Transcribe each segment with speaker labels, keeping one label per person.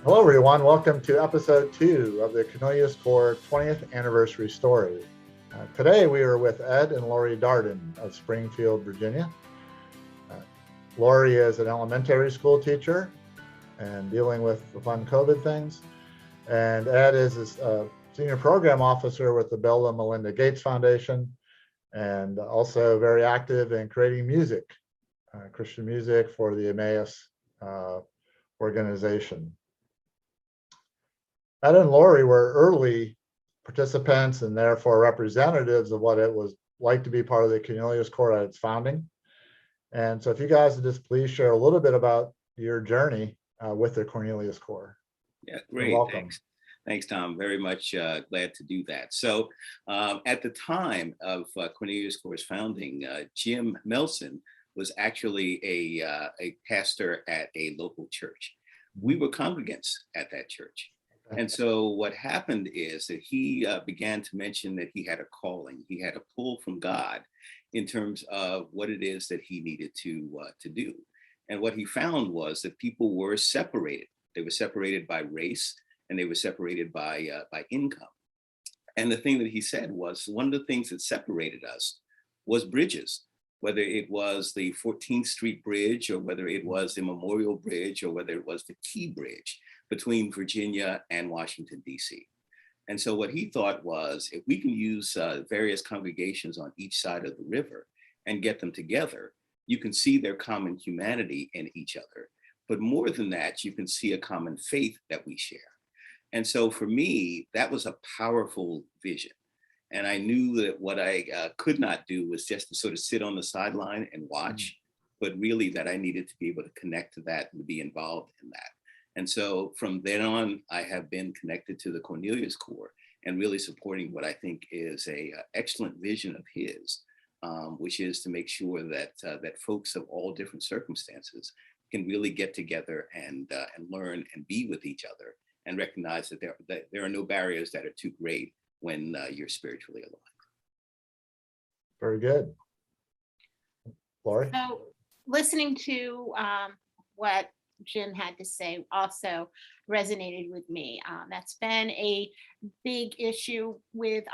Speaker 1: Hello, everyone. Welcome to episode 2 of the Cornelius Corps 20th anniversary story. Today, we are with Ed and Lori Darden of Springfield, Virginia. Lori is an elementary school teacher and dealing with the fun COVID things. And Ed is a senior program officer with the Bill and Melinda Gates Foundation, and also very active in creating music, Christian music for the Emmaus organization. Ed and Lori were early participants and therefore representatives of what it was like to be part of the Cornelius Corps at its founding. And so if you guys would just please share a little bit about your journey with the Cornelius Corps.
Speaker 2: Yeah, great.
Speaker 1: Welcome.
Speaker 2: Thanks, Tom. Very much glad to do that. So at the time of Cornelius Corps' founding, Jim Melson was actually a pastor at a local church. We were congregants at that church. And so what happened is that he began to mention that he had a calling. He had a pull from God in terms of what it is that he needed to do. And what he found was that people were separated. They were separated by race, and they were separated by income. And the thing that he said was one of the things that separated us was bridges, whether it was the 14th Street Bridge, or whether it was the Memorial Bridge, or whether it was the Key Bridge between Virginia and Washington, D.C. And so what he thought was, if we can use various congregations on each side of the river and get them together, you can see their common humanity in each other. But more than that, you can see a common faith that we share. And so for me, that was a powerful vision. And I knew that what I could not do was just to sort of sit on the sideline and watch, but really that I needed to be able to connect to that and to be involved in that. And so from then on, I have been connected to the Cornelius Corps and really supporting what I think is a excellent vision of his, which is to make sure that that folks of all different circumstances can really get together and learn and be with each other and recognize that there are no barriers that are too great when you're spiritually aligned.
Speaker 1: Very good. Lori?
Speaker 3: So listening to what Jim had to say also resonated with me. That's been a big issue with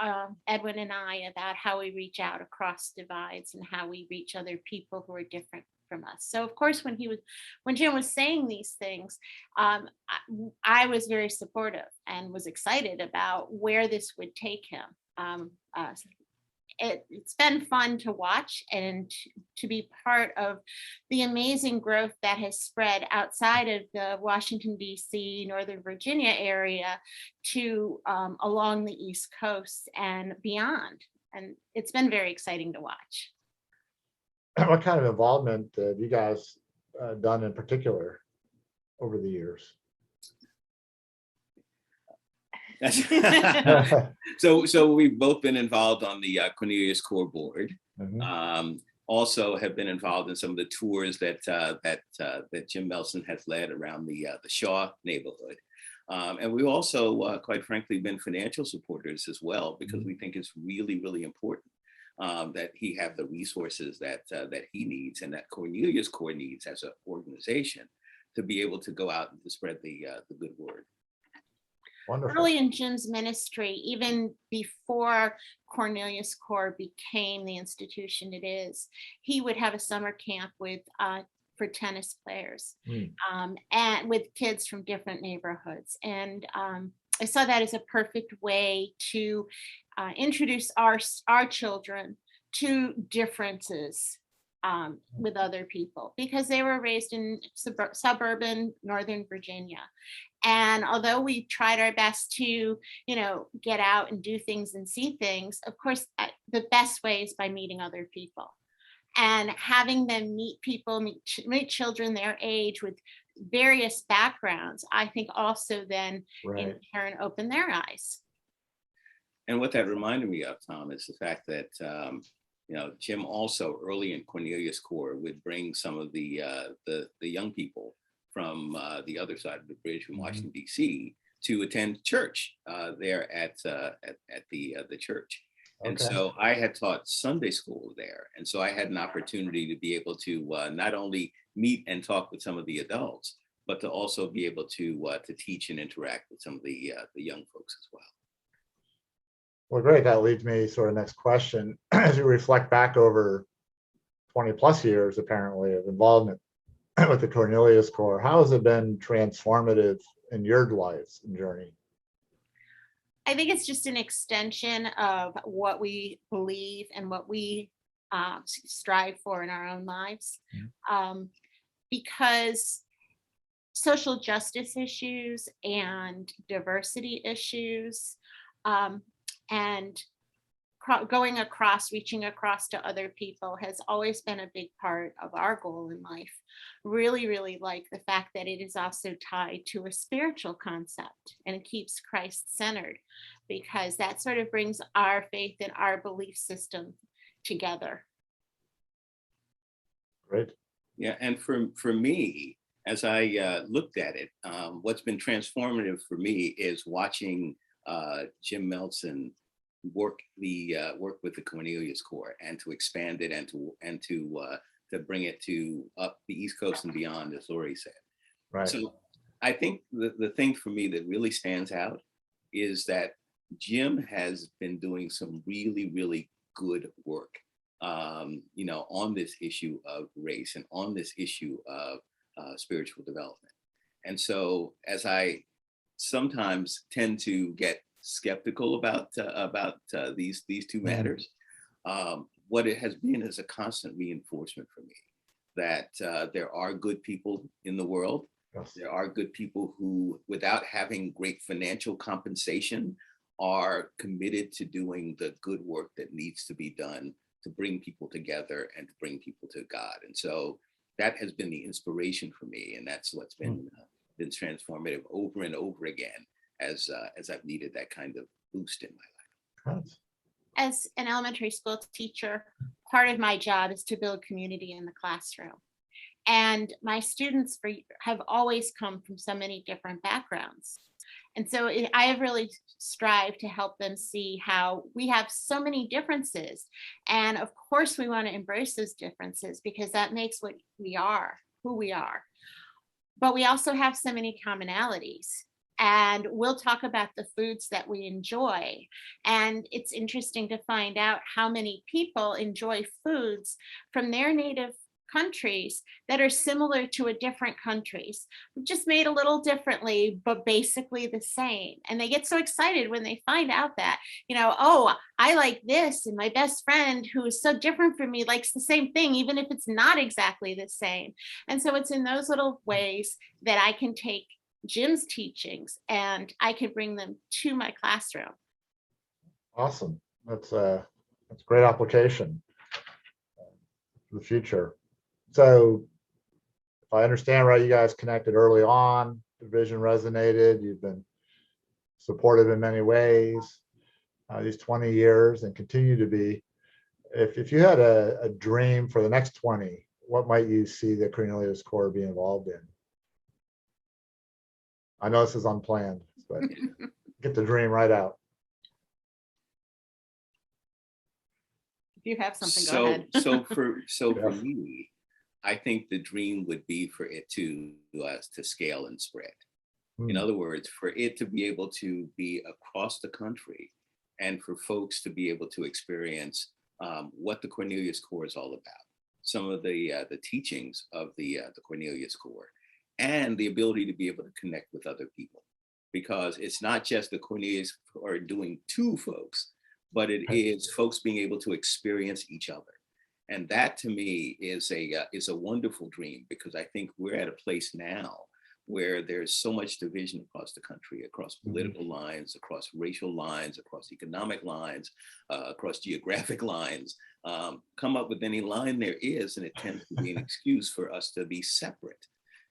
Speaker 3: Edwin and I about how we reach out across divides and how we reach other people who are different from us. So of course, when Jim was saying these things, I was very supportive and was excited about where this would take him. It's been fun to watch and to be part of the amazing growth that has spread outside of the Washington, D.C., Northern Virginia area to along the East Coast and beyond. And it's been very exciting to watch.
Speaker 1: What kind of involvement have you guys done in particular over the years?
Speaker 2: So we've both been involved on the Cornelius Corps board.
Speaker 1: Mm-hmm.
Speaker 2: Also have been involved in some of the tours that Jim Melson has led around the Shaw neighborhood. And we've also, quite frankly, been financial supporters as well, because we think it's really, really important that he have the resources that he needs and that Cornelius Corps needs as an organization to be able to go out and to spread the good word.
Speaker 1: Wonderful.
Speaker 3: Early in Jim's ministry, even before Cornelius Corps became the institution it is, he would have a summer camp for tennis players and with kids from different neighborhoods. And I saw that as a perfect way to introduce our children to differences with other people, because they were raised in suburban Northern Virginia. And although we tried our best to, get out and do things and see things, of course, the best way is by meeting other people and having them meet people, meet children their age with various backgrounds, I think also then in turn open their eyes.
Speaker 2: And what that reminded me of, Tom, is the fact that, Jim also early in Cornelius Corps would bring some of the young people from the other side of the bridge from Washington, D.C. to attend church there at the church. And so I had taught Sunday school there. And so I had an opportunity to be able to not only meet and talk with some of the adults, but to also be able to teach and interact with some of the young folks as well.
Speaker 1: Well, great. That leads me sort of next question. As you reflect back over 20 plus years, apparently, of involvement with the Cornelius Corps, how has it been transformative in your lives and journey?
Speaker 3: I think it's just an extension of what we believe and what we strive for in our own lives. Because social justice issues and diversity issues and reaching across to other people has always been a big part of our goal in life. Really, really like the fact that it is also tied to a spiritual concept and it keeps Christ centered, because that sort of brings our faith and our belief system together.
Speaker 1: Great.
Speaker 2: Yeah, and for me, as I looked at it, what's been transformative for me is watching Jim Melson work with the Cornelius Corps and to expand it and to bring it to up the East Coast and beyond, as Lori said.
Speaker 1: Right.
Speaker 2: So I think the thing for me that really stands out is that Jim has been doing some really, really good work, on this issue of race and on this issue of spiritual development. And so as I sometimes tend to get skeptical about these two matters, what it has been is a constant reinforcement for me that there are good people in the world.
Speaker 1: Yes.
Speaker 2: There are good people who, without having great financial compensation, are committed to doing the good work that needs to be done to bring people together and to bring people to God. And so that has been the inspiration for me, and that's what's been transformative over and over again as I've needed that kind of boost in my life.
Speaker 3: As an elementary school teacher, part of my job is to build community in the classroom. And my students have always come from so many different backgrounds. And so I have really strived to help them see how we have so many differences. And of course, we want to embrace those differences because that makes what we are, who we are. But we also have so many commonalities. And we'll talk about the foods that we enjoy. And it's interesting to find out how many people enjoy foods from their native countries that are similar to a different countries, just made a little differently, but basically the same. And they get so excited when they find out that, oh, I like this, and my best friend who is so different from me likes the same thing, even if it's not exactly the same. And so it's in those little ways that I can take Jim's teachings and I can bring them to my classroom.
Speaker 1: Awesome. That's great application for the future. So if I understand right, you guys connected early on, the vision resonated, you've been supportive in many ways these 20 years and continue to be. If you had a dream for the next 20, what might you see the Cornelius Corps be involved in? I know this is unplanned, but get the dream right out.
Speaker 3: If you have something, go ahead.
Speaker 2: For me, I think the dream would be for it to scale and spread. In other words, for it to be able to be across the country and for folks to be able to experience what the Cornelius Corps is all about, some of the teachings of the Cornelius Corps, and the ability to be able to connect with other people. Because it's not just the Cornelius Corps doing to folks, but it is folks being able to experience each other. And that to me is a wonderful dream, because I think we're at a place now where there's so much division across the country, across political lines, across racial lines, across economic lines, across geographic lines. Come up with any line there is, and it tends to be an excuse for us to be separate.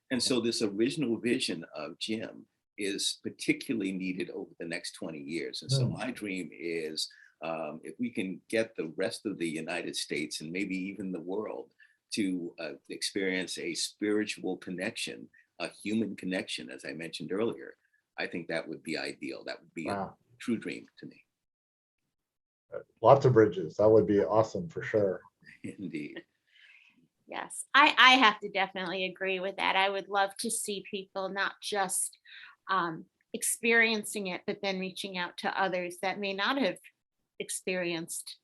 Speaker 2: And so this original vision of Jim is particularly needed over the next 20 years. And so my dream is, if we can get the rest of the United States and maybe even the world to experience a spiritual connection, a human connection, as I mentioned earlier, I think that would be ideal. That would be a true dream to me.
Speaker 1: Lots of bridges. That would be awesome for sure.
Speaker 2: Indeed.
Speaker 3: Yes, I have to definitely agree with that. I would love to see people not just experiencing it, but then reaching out to others that may not have experienced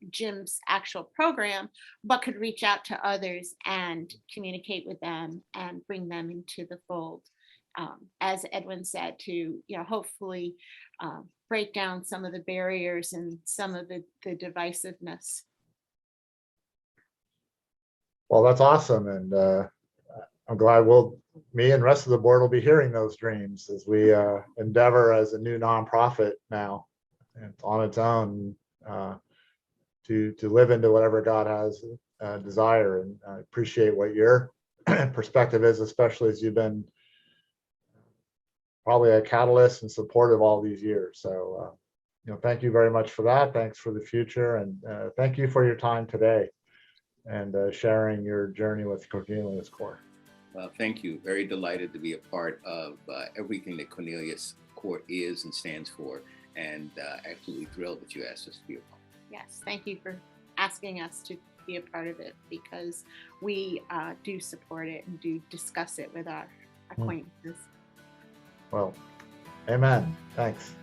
Speaker 3: Jim's actual program, but could reach out to others and communicate with them and bring them into the fold. As Edwin said, to hopefully break down some of the barriers and some of the divisiveness.
Speaker 1: Well, that's awesome, and I'm glad me and the rest of the board will be hearing those dreams as we endeavor as a new nonprofit now, and on its own, to live into whatever God has desire. And I appreciate what your perspective is, especially as you've been probably a catalyst and supportive all these years. So, thank you very much for that. Thanks for the future, and thank you for your time today and sharing your journey with Cornelius Corps.
Speaker 2: Well, thank you. Very delighted to be a part of everything that Cornelius Corps is and stands for, and absolutely thrilled that you asked us to be a part.
Speaker 3: Yes, thank you for asking us to be a part of it, because we do support it and do discuss it with our acquaintances.
Speaker 1: Well, amen. Thanks.